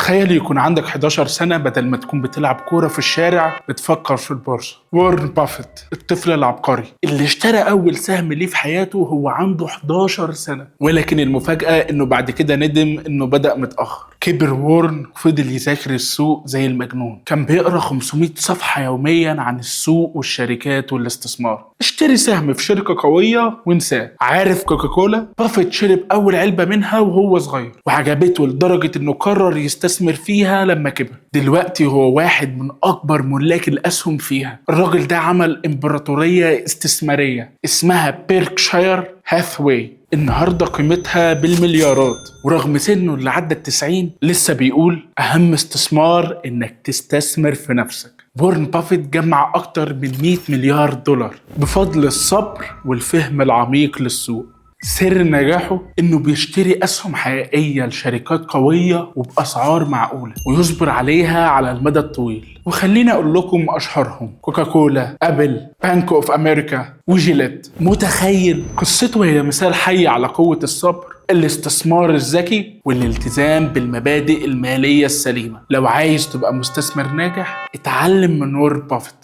تخيل يكون عندك 11 سنة بدل ما تكون بتلعب كورة في الشارع بتفكر في البورصة. وارن بافيت الطفل العبقري اللي اشترى أول سهم ليه في حياته هو عنده 11 سنة، ولكن المفاجأة إنه بعد كده ندم إنه بدأ متأخر. كبر وارن وفضل يذاكر السوق زي المجنون، كان بيقرأ 500 صفحة يوميا عن السوق والشركات والاستثمار. اشتري سهم في شركة قوية وانساه. عارف كوكاكولا؟ بافيت شرب أول علبة منها وهو صغير وعجبته لدرجة إنه قرر يستثمر فيها لما كبر. دلوقتي هو واحد من أكبر ملاك الأسهم فيها. الراجل ده عمل إمبراطورية استثمارية اسمها بيركشاير هاثواي، النهاردة قيمتها بالمليارات، ورغم سنه اللي عدى 90 لسه بيقول أهم استثمار إنك تستثمر في نفسك. وارن بافيت جمع أكتر من 100 مليار دولار بفضل الصبر والفهم العميق للسوق. سر نجاحه إنه بيشتري أسهم حقيقية لشركات قوية وبأسعار معقولة ويصبر عليها على المدى الطويل. وخليني أقول لكم أشهرهم: كوكاكولا، أبل، بانك أوف أمريكا، وجيلت. متخيل؟ قصته هي مثال حي على قوة الصبر، الاستثمار الذكي، والالتزام بالمبادئ المالية السليمة. لو عايز تبقى مستثمر ناجح اتعلم من وارن بافيت.